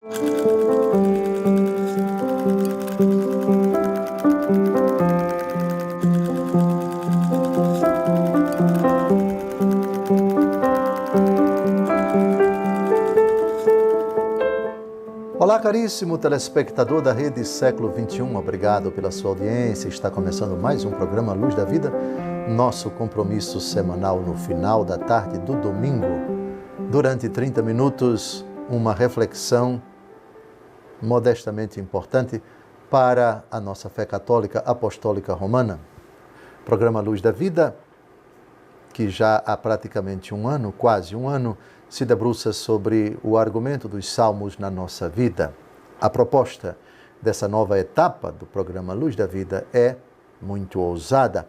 Olá, caríssimo telespectador da Rede Século XXI, obrigado pela sua audiência. Está começando mais um programa Luz da Vida, nosso compromisso semanal no final da tarde do domingo. Durante 30 minutos, uma reflexão modestamente importante para a nossa fé católica apostólica romana. Programa Luz da Vida, que já há praticamente um ano, quase um ano, se debruça sobre o argumento dos salmos na nossa vida. A proposta dessa nova etapa do programa Luz da Vida é muito ousada.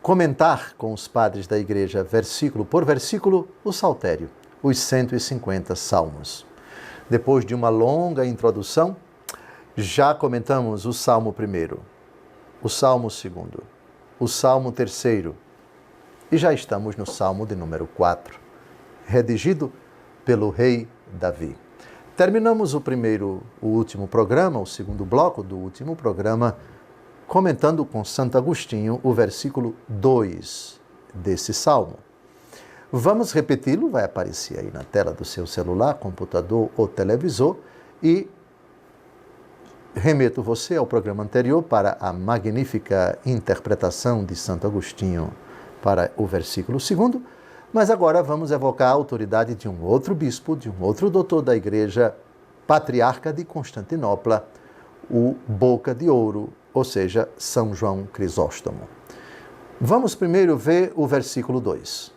Comentar com os padres da igreja, versículo por versículo, o saltério, os 150 salmos. Depois de uma longa introdução, já comentamos o Salmo 1º, o Salmo 2º, o Salmo 3º e já estamos no Salmo de número 4. Redigido pelo rei Davi. Terminamos o último programa, o segundo bloco do último programa, comentando com Santo Agostinho o versículo 2 desse salmo. Vamos repeti-lo, vai aparecer aí na tela do seu celular, computador ou televisor, e remeto você ao programa anterior para a magnífica interpretação de Santo Agostinho para o versículo 2º. Mas agora vamos evocar a autoridade de um outro bispo, de um outro doutor da igreja, patriarca de Constantinopla, o Boca de Ouro, ou seja, São João Crisóstomo. Vamos primeiro ver o versículo 2.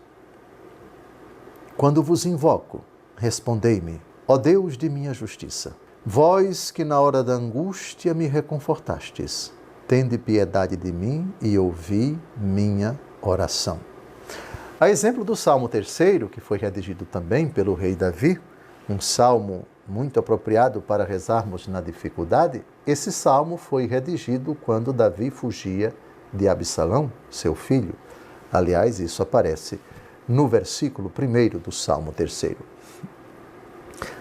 Quando vos invoco, respondei-me, ó Deus de minha justiça. Vós que na hora da angústia me reconfortastes, tende piedade de mim e ouvi minha oração. A exemplo do Salmo 3º, que foi redigido também pelo rei Davi, um salmo muito apropriado para rezarmos na dificuldade, esse salmo foi redigido quando Davi fugia de Absalão, seu filho. Aliás, isso aparece no versículo 1º do Salmo 3º.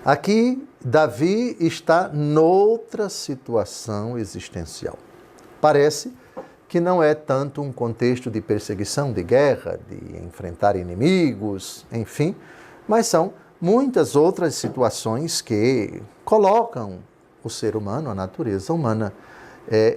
Aqui, Davi está noutra situação existencial. Parece que não é tanto um contexto de perseguição, de guerra, de enfrentar inimigos, enfim, mas são muitas outras situações que colocam o ser humano, a natureza humana,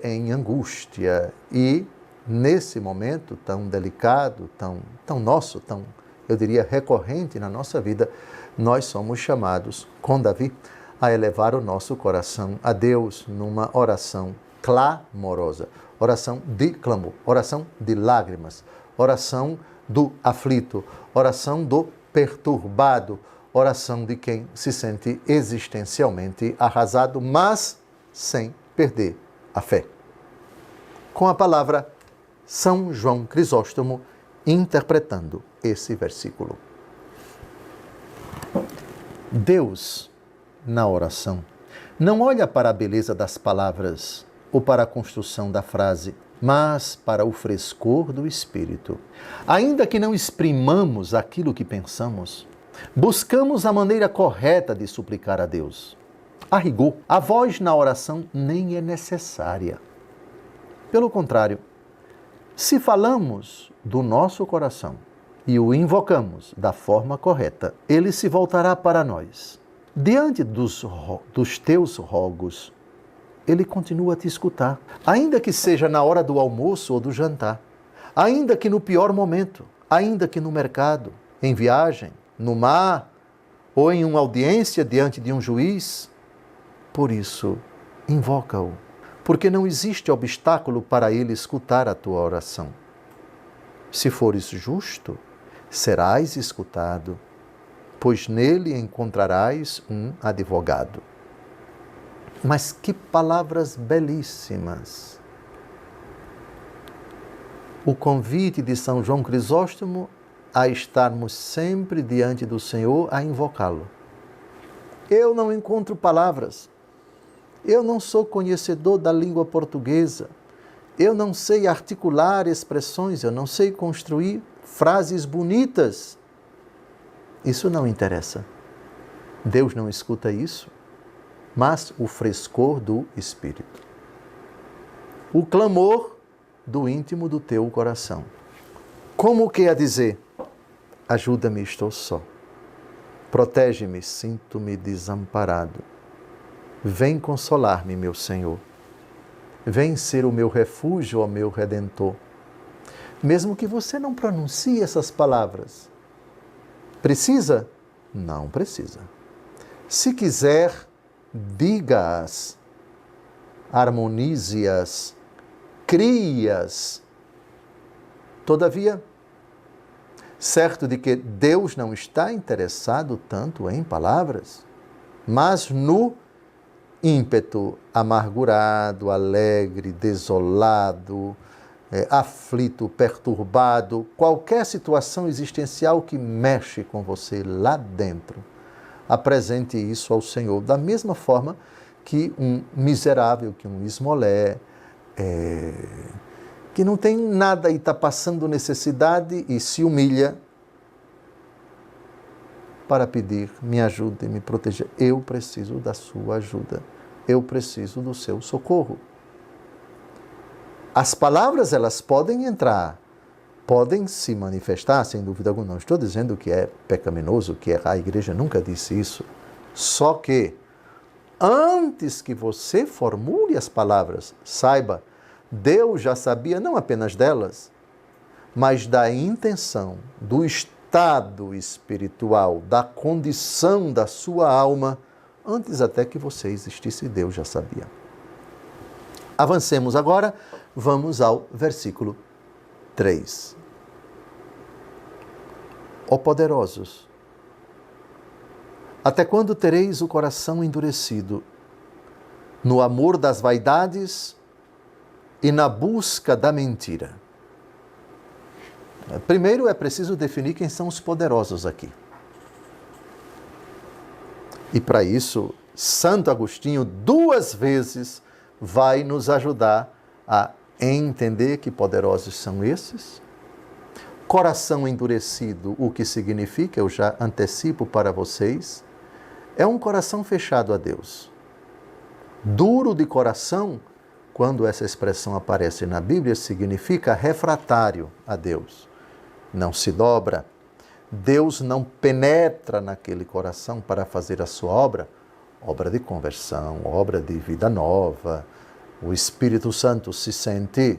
em angústia. E nesse momento tão delicado, tão nosso, tão, eu diria, recorrente na nossa vida, nós somos chamados, com Davi, a elevar o nosso coração a Deus numa oração clamorosa. Oração de clamor, oração de lágrimas, oração do aflito, oração do perturbado, oração de quem se sente existencialmente arrasado, mas sem perder a fé. Com a palavra São João Crisóstomo interpretando esse versículo. Deus, na oração, não olha para a beleza das palavras ou para a construção da frase, mas para o frescor do espírito. Ainda que não exprimamos aquilo que pensamos, buscamos a maneira correta de suplicar a Deus. A rigor, a voz na oração nem é necessária. Pelo contrário, se falamos do nosso coração e o invocamos da forma correta, ele se voltará para nós. Diante dos teus rogos, ele continua a te escutar, ainda que seja na hora do almoço ou do jantar, ainda que no pior momento, ainda que no mercado, em viagem, no mar ou em uma audiência diante de um juiz. Por isso, invoca-o, porque não existe obstáculo para ele escutar a tua oração. Se fores justo, serás escutado, pois nele encontrarás um advogado. Mas que palavras belíssimas! O convite de São João Crisóstomo a estarmos sempre diante do Senhor a invocá-lo. Eu não encontro palavras. Eu não sou conhecedor da língua portuguesa. Eu não sei articular expressões, eu não sei construir frases bonitas. Isso não interessa. Deus não escuta isso. mas o frescor do Espírito. O clamor do íntimo do teu coração. Como que a dizer? Ajuda-me, estou só. Protege-me, sinto-me desamparado. Vem consolar-me, meu Senhor. Vem ser o meu refúgio, ó meu Redentor. Mesmo que você não pronuncie essas palavras. Precisa? Não precisa. Se quiser, diga-as, harmonize-as, crie-as. Todavia, certo de que Deus não está interessado tanto em palavras, mas no ímpeto amargurado, alegre, desolado, aflito, perturbado, qualquer situação existencial que mexe com você lá dentro, apresente isso ao Senhor, da mesma forma que um miserável, que um esmolé, que não tem nada e está passando necessidade e se humilha para pedir, me ajude, me proteja. Eu preciso da sua ajuda. Eu preciso do seu socorro. As palavras, elas podem entrar, podem se manifestar, sem dúvida alguma. Não estou dizendo que é pecaminoso, que a igreja nunca disse isso. Só que, antes que você formule as palavras, saiba, Deus já sabia não apenas delas, mas da intenção, do estado espiritual, da condição da sua alma, antes até que você existisse, Deus já sabia. Avancemos agora, vamos ao versículo 3. Ó poderosos, até quando tereis o coração endurecido no amor das vaidades e na busca da mentira? Primeiro é preciso definir quem são os poderosos aqui. E para isso, Santo Agostinho 2 vezes vai nos ajudar a entender que poderosos são esses. Coração endurecido, o que significa, eu já antecipo para vocês, é um coração fechado a Deus. Duro de coração, quando essa expressão aparece na Bíblia, significa refratário a Deus. Não se dobra. Deus não penetra naquele coração para fazer a sua obra, obra de conversão, obra de vida nova. O Espírito Santo se sente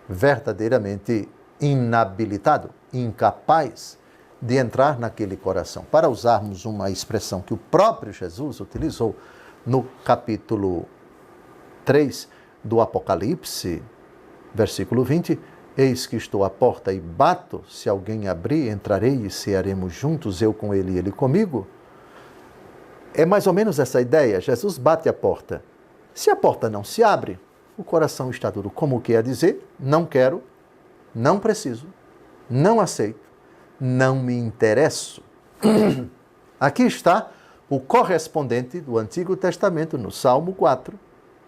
verdadeiramente inabilitado, incapaz de entrar naquele coração. Para usarmos uma expressão que o próprio Jesus utilizou no capítulo 3 do Apocalipse, versículo 20, eis que estou à porta e bato, se alguém abrir, entrarei e cearemos juntos, eu com ele e ele comigo. É mais ou menos essa ideia. Jesus bate a porta. Se a porta não se abre, o coração está duro. Como quer dizer? Não quero, não preciso, não aceito, não me interesso. Aqui está o correspondente do Antigo Testamento, no Salmo 4,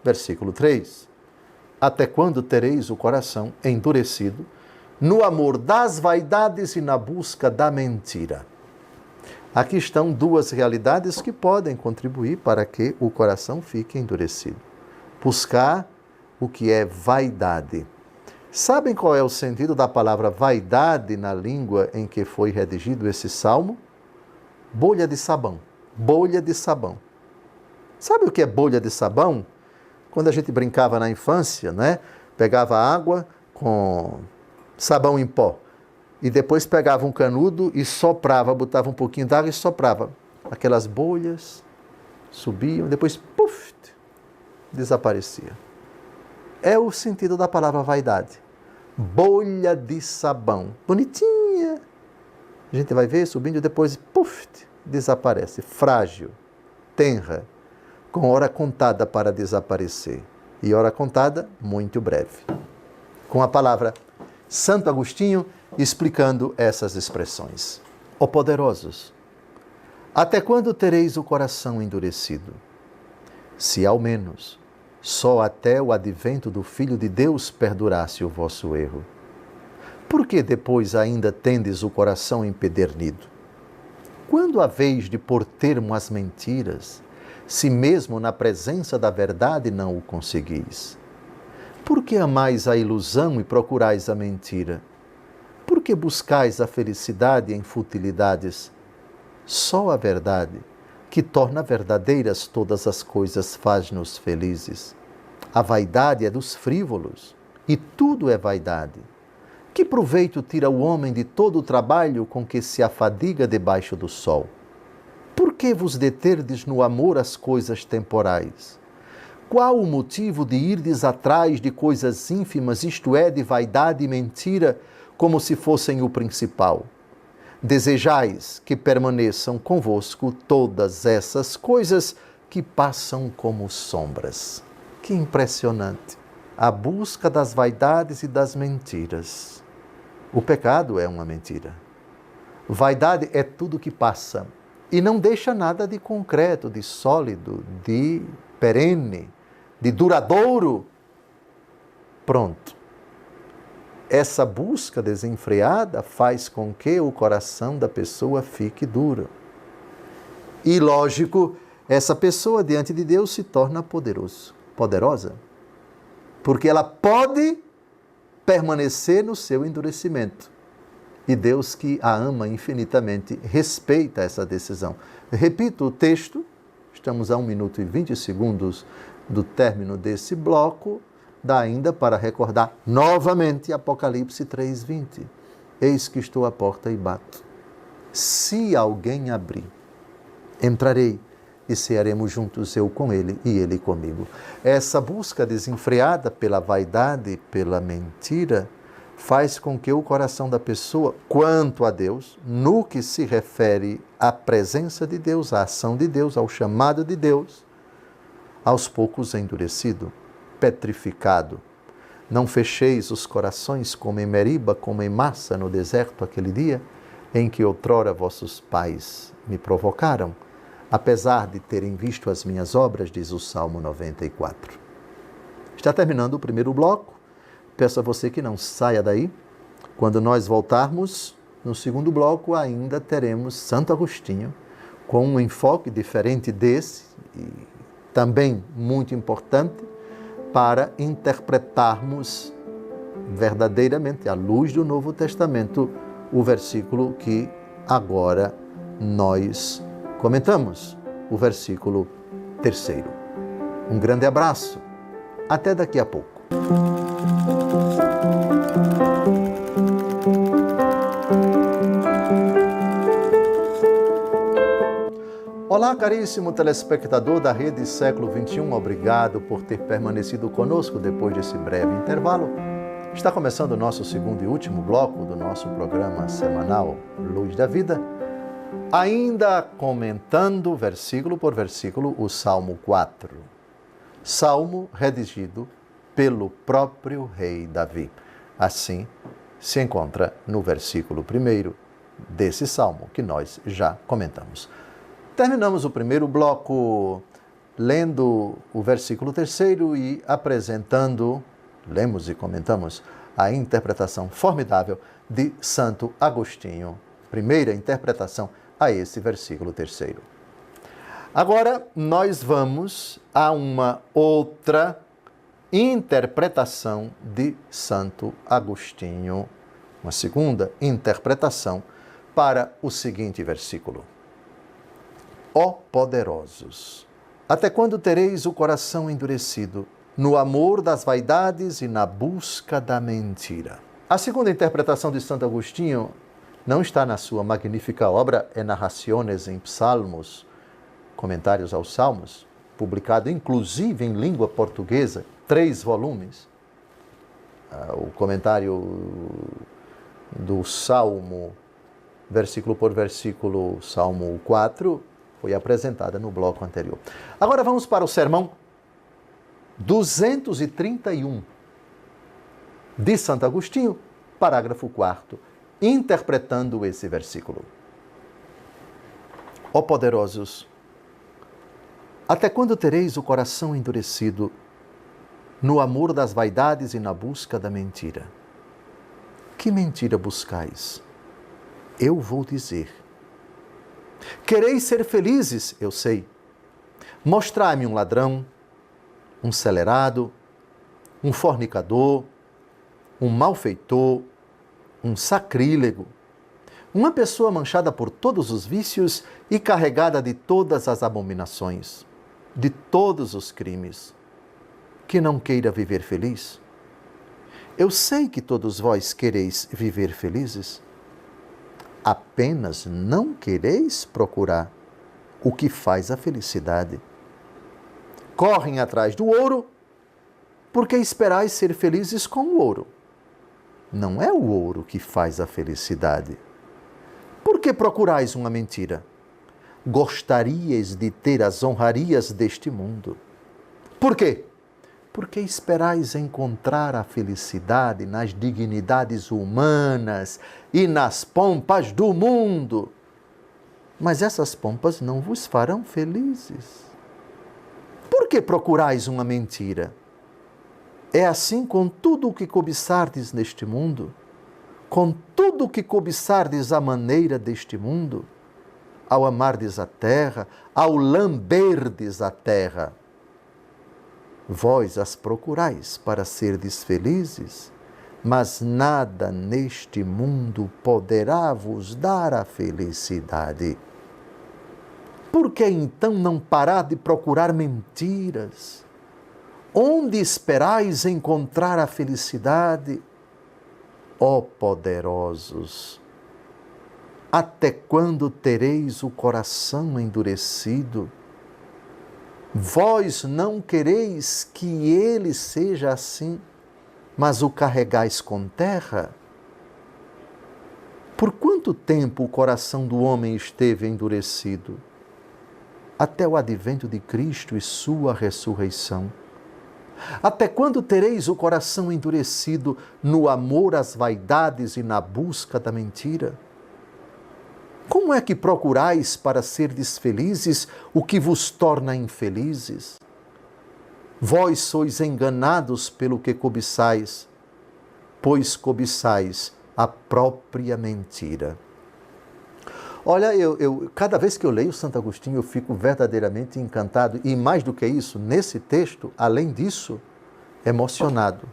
versículo 3. Até quando tereis o coração endurecido no amor das vaidades e na busca da mentira? Aqui estão 2 realidades que podem contribuir para que o coração fique endurecido. Buscar o que é vaidade. Sabem qual é o sentido da palavra vaidade na língua em que foi redigido esse salmo? Bolha de sabão. Bolha de sabão. Sabe o que é bolha de sabão? Quando a gente brincava na infância, né? Pegava água com sabão em pó e depois pegava um canudo e soprava, botava um pouquinho d'água e soprava. Aquelas bolhas subiam, depois, puf, desaparecia. É o sentido da palavra vaidade. Bolha de sabão. Bonitinha. A gente vai ver subindo e depois, puf, desaparece. Frágil, tenra, com hora contada para desaparecer. E hora contada, muito breve. Com a palavra Santo Agostinho explicando essas expressões. Ó poderosos, até quando tereis o coração endurecido? Se ao menos só até o advento do Filho de Deus perdurasse o vosso erro. Por que depois ainda tendes o coração empedernido? Quando haveis de pôr termo às mentiras, se mesmo na presença da verdade não o conseguis? Por que amais a ilusão e procurais a mentira? Por que buscais a felicidade em futilidades? Só a verdade, que torna verdadeiras todas as coisas, faz-nos felizes. A vaidade é dos frívolos, e tudo é vaidade. Que proveito tira o homem de todo o trabalho com que se afadiga debaixo do sol? Por que vos deterdes no amor às coisas temporais? Qual o motivo de irdes atrás de coisas ínfimas, isto é, de vaidade e mentira, como se fossem o principal? Desejais que permaneçam convosco todas essas coisas que passam como sombras. Que impressionante! A busca das vaidades e das mentiras. O pecado é uma mentira. Vaidade é tudo que passa e não deixa nada de concreto, de sólido, de perene, de duradouro. Pronto. Essa busca desenfreada faz com que o coração da pessoa fique duro. E, lógico, essa pessoa diante de Deus se torna poderosa, porque ela pode permanecer no seu endurecimento. E Deus, que a ama infinitamente, respeita essa decisão. Repito o texto, estamos a 1 minuto e 20 segundos do término desse bloco, dá ainda para recordar novamente Apocalipse 3:20. Eis que estou à porta e bato. Se alguém abrir, entrarei e cearemos juntos, eu com ele e ele comigo. Essa busca desenfreada pela vaidade, pela mentira, faz com que o coração da pessoa, quanto a Deus, no que se refere à presença de Deus, à ação de Deus, ao chamado de Deus, aos poucos endurecido, petrificado. Não fecheis os corações como em Meriba, como em Massa, no deserto, aquele dia em que outrora vossos pais me provocaram, apesar de terem visto as minhas obras, diz o Salmo 94. Está terminando o primeiro bloco. Peço a você que não saia daí. Quando nós voltarmos, no segundo bloco, ainda teremos Santo Agostinho, com um enfoque diferente desse, e também muito importante, para interpretarmos verdadeiramente, à luz do Novo Testamento, o versículo que agora nós comentamos, o versículo 3. Um grande abraço. Até daqui a pouco. Olá, caríssimo telespectador da Rede Século XXI, obrigado por ter permanecido conosco depois desse breve intervalo. Está começando o nosso segundo e último bloco do nosso programa semanal Luz da Vida, ainda comentando versículo por versículo o Salmo 4. Salmo redigido pelo próprio rei Davi. Assim se encontra no versículo 1 desse salmo que nós já comentamos. Terminamos o primeiro bloco lendo o versículo 3 e apresentando, lemos e comentamos, a interpretação formidável de Santo Agostinho, primeira interpretação a esse versículo 3. Agora nós vamos a uma outra interpretação de Santo Agostinho, uma segunda interpretação para o seguinte versículo. Ó poderosos, até quando tereis o coração endurecido no amor das vaidades e na busca da mentira? A segunda interpretação de Santo Agostinho não está na sua magnífica obra Narraciones em Psalmos, Comentários aos Salmos, publicado inclusive em língua portuguesa, 3 volumes. O comentário do Salmo, versículo por versículo, Salmo 4, foi apresentada no bloco anterior. Agora vamos para o sermão 231 de Santo Agostinho, parágrafo 4º, interpretando esse versículo. Ó poderosos, até quando tereis o coração endurecido no amor das vaidades e na busca da mentira? Que mentira buscais? Eu vou dizer. Quereis ser felizes, eu sei, Mostrai-me um ladrão, um celerado, um fornicador, um malfeitor, um sacrílego, uma pessoa manchada por todos os vícios e carregada de todas as abominações, de todos os crimes, que não queira viver feliz? Eu sei que todos vós quereis viver felizes, apenas não quereis procurar o que faz a felicidade. Correm atrás do ouro, porque esperais ser felizes com o ouro. Não é o ouro que faz a felicidade. Por que procurais uma mentira? Gostaríeis de ter as honrarias deste mundo. Por quê? Porque esperais encontrar a felicidade nas dignidades humanas e nas pompas do mundo. Mas essas pompas não vos farão felizes. Por que procurais uma mentira? É assim com tudo o que cobiçardes neste mundo, com tudo o que cobiçardes à maneira deste mundo, ao amardes a terra, ao lamberdes a terra. Vós as procurais para serdes felizes, mas nada neste mundo poderá vos dar a felicidade. Por que então não parar de procurar mentiras? Onde esperais encontrar a felicidade? Ó poderosos, até quando tereis o coração endurecido? Vós não quereis que ele seja assim, mas o carregais com terra? Por quanto tempo o coração do homem esteve endurecido? Até o advento de Cristo e sua ressurreição. Até quando tereis o coração endurecido no amor às vaidades e na busca da mentira? Como é que procurais para serdes felizes o que vos torna infelizes? Vós sois enganados pelo que cobiçais, pois cobiçais a própria mentira. Olha, cada vez que eu leio Santo Agostinho, eu fico verdadeiramente encantado. E mais do que isso, nesse texto, além disso, emocionado.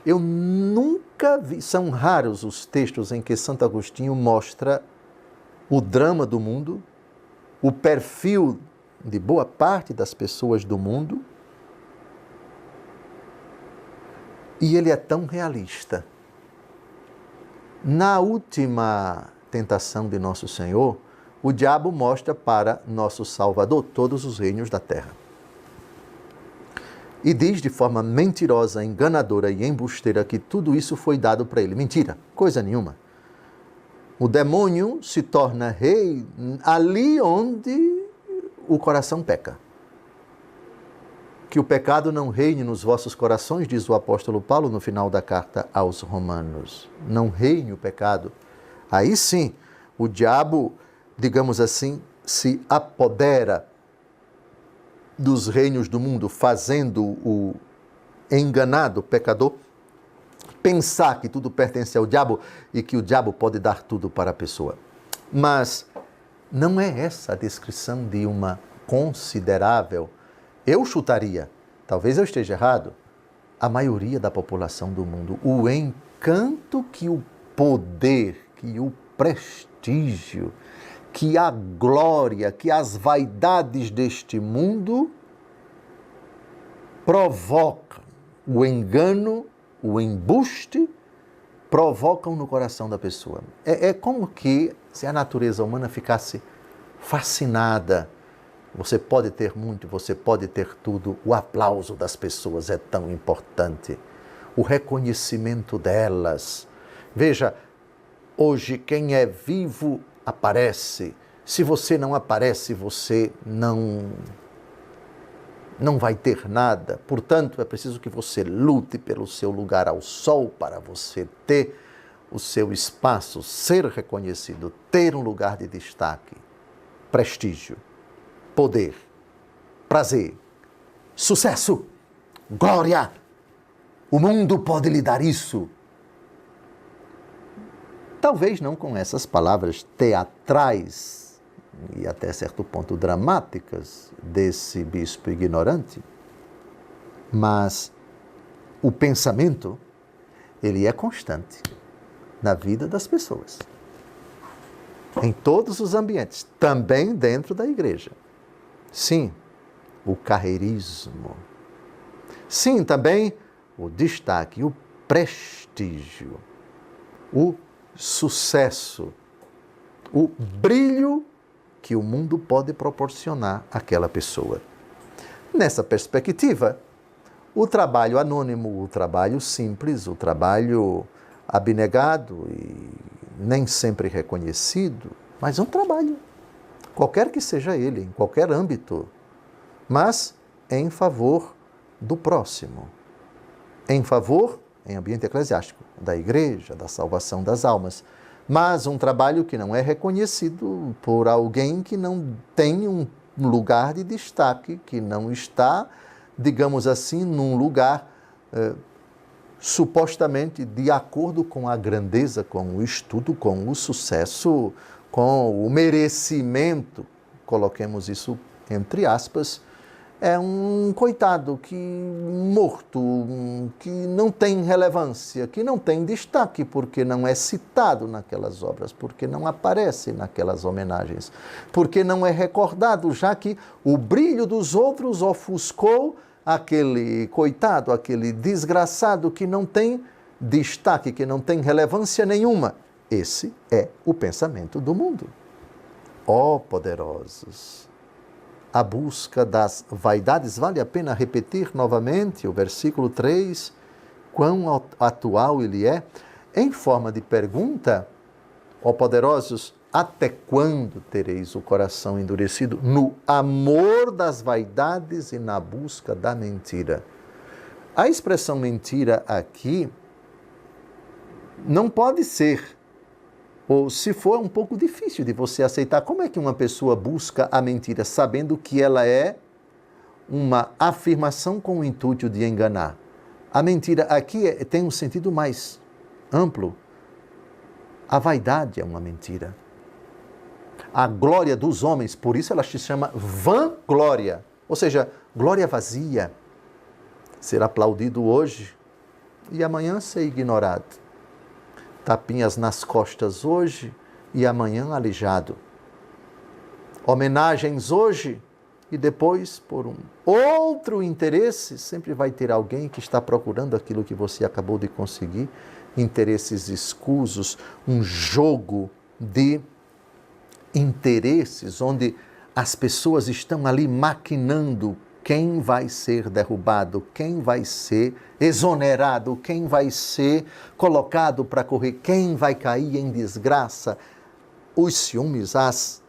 Eu nunca vi, são raros os textos em que Santo Agostinho mostra o drama do mundo, o perfil de boa parte das pessoas do mundo, e ele é tão realista. Na última tentação de nosso Senhor, o diabo mostra para nosso Salvador todos os reinos da terra. E diz de forma mentirosa, enganadora e embusteira que tudo isso foi dado para ele. Mentira, coisa nenhuma. O demônio se torna rei ali onde o coração peca. Que o pecado não reine nos vossos corações, diz o apóstolo Paulo no final da carta aos Romanos. Não reine o pecado. Aí sim, o diabo, digamos assim, se apodera dos reinos do mundo, fazendo o enganado pecador pensar que tudo pertence ao diabo e que o diabo pode dar tudo para a pessoa. Mas não é essa a descrição de uma considerável, eu chutaria, talvez eu esteja errado, a maioria da população do mundo. O encanto que o poder, que o prestígio, que a glória, que as vaidades deste mundo provocam, o engano, o embuste, provocam no coração da pessoa. É como que se a natureza humana ficasse fascinada. Você pode ter muito, você pode ter tudo. O aplauso das pessoas é tão importante. O reconhecimento delas. Veja, hoje quem é vivo aparece. Se você não aparece, você não vai ter nada. Portanto, é preciso que você lute pelo seu lugar ao sol para você ter o seu espaço, ser reconhecido, ter um lugar de destaque, prestígio, poder, prazer, sucesso, glória. O mundo pode lhe dar isso. Talvez não com essas palavras teatrais e até certo ponto dramáticas desse bispo ignorante, mas o pensamento, ele é constante na vida das pessoas, em todos os ambientes, também dentro da igreja. Sim, o carreirismo. Sim, também o destaque, o prestígio, o sucesso, o brilho que o mundo pode proporcionar àquela pessoa. Nessa perspectiva, o trabalho anônimo, o trabalho simples, o trabalho abnegado e nem sempre reconhecido, mas um trabalho, qualquer que seja ele, em qualquer âmbito, mas em favor do próximo, em favor, em ambiente eclesiástico, da igreja, da salvação das almas, mas um trabalho que não é reconhecido por alguém que não tem um lugar de destaque, que não está, digamos assim, num lugar supostamente de acordo com a grandeza, com o estudo, com o sucesso, com o merecimento, coloquemos isso entre aspas, é um coitado que morto, que não tem relevância, que não tem destaque, porque não é citado naquelas obras, porque não aparece naquelas homenagens, porque não é recordado, já que o brilho dos outros ofuscou aquele coitado, aquele desgraçado que não tem destaque, que não tem relevância nenhuma. Esse é o pensamento do mundo. Ó poderosos! A busca das vaidades, vale a pena repetir novamente o versículo 3, quão atual ele é, em forma de pergunta, ó poderosos, até quando tereis o coração endurecido no amor das vaidades e na busca da mentira? A expressão mentira aqui não pode ser, ou se for, é um pouco difícil de você aceitar. Como é que uma pessoa busca a mentira sabendo que ela é uma afirmação com o intuito de enganar? A mentira aqui tem um sentido mais amplo. A vaidade é uma mentira. A glória dos homens, por isso ela se chama vanglória, ou seja, glória vazia. Ser aplaudido hoje e amanhã ser ignorado. Tapinhas nas costas hoje e amanhã alijado. Homenagens hoje e depois, por um outro interesse, sempre vai ter alguém que está procurando aquilo que você acabou de conseguir, interesses escusos, um jogo de interesses onde as pessoas estão ali maquinando quem vai ser derrubado, quem vai ser exonerado, quem vai ser colocado para correr, quem vai cair em desgraça. Os ciúmes, as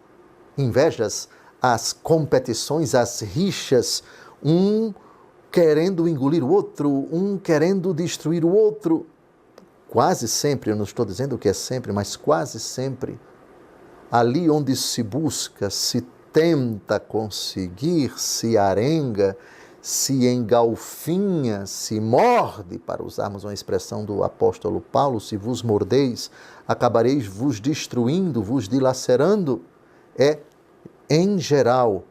invejas, as competições, as rixas, um querendo engolir o outro, um querendo destruir o outro. Quase sempre, eu não estou dizendo que é sempre, mas quase sempre, ali onde se busca, se tenta conseguir, se arenga, se engalfinha, se morde, para usarmos uma expressão do apóstolo Paulo, se vos mordeis, acabareis vos destruindo, vos dilacerando, é, em geral,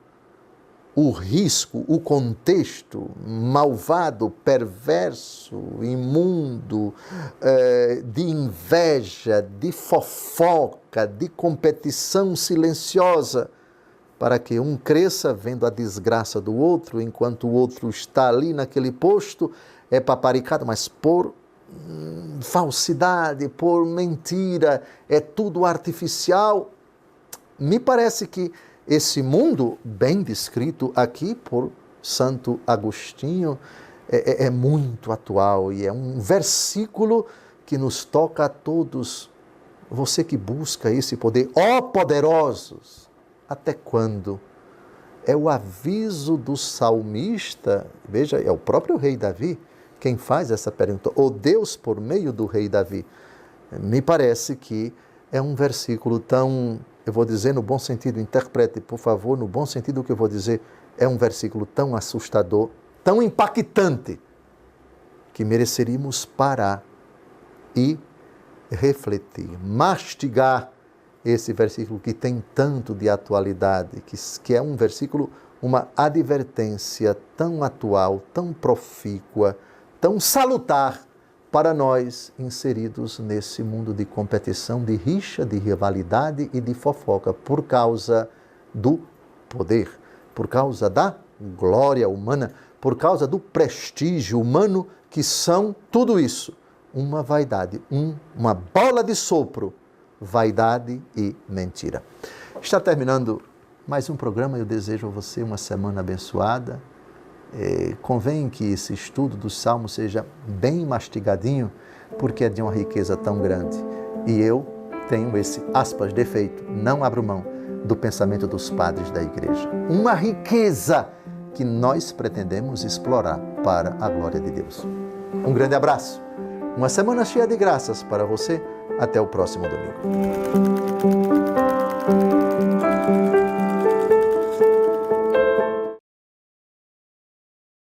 o risco, o contexto malvado, perverso, imundo, de inveja, de fofoca, de competição silenciosa, para que um cresça vendo a desgraça do outro, enquanto o outro está ali naquele posto, é paparicado, mas por falsidade, por mentira, é tudo artificial. Me parece que esse mundo, bem descrito aqui por Santo Agostinho, é muito atual e é um versículo que nos toca a todos. Você que busca esse poder, ó poderosos, até quando? É o aviso do salmista, veja, é o próprio rei Davi quem faz essa pergunta, ou Deus por meio do rei Davi. Me parece que é um versículo tão, eu vou dizer no bom sentido, interprete, por favor, no bom sentido o que eu vou dizer, é um versículo tão assustador, tão impactante, que mereceríamos parar e refletir, mastigar esse versículo que tem tanto de atualidade, que é um versículo, uma advertência tão atual, tão profícua, tão salutar para nós inseridos nesse mundo de competição, de rixa, de rivalidade e de fofoca, por causa do poder, por causa da glória humana, por causa do prestígio humano, que são tudo isso, uma vaidade, uma bola de sopro, vaidade e mentira. Está terminando mais um programa. Eu desejo a você uma semana abençoada. Convém que esse estudo do Salmo seja bem mastigadinho, porque é de uma riqueza tão grande. E eu tenho esse, aspas, defeito, não abro mão do pensamento dos padres da igreja. Uma riqueza que nós pretendemos explorar para a glória de Deus. Um grande abraço, uma semana cheia de graças para você. Até o próximo domingo.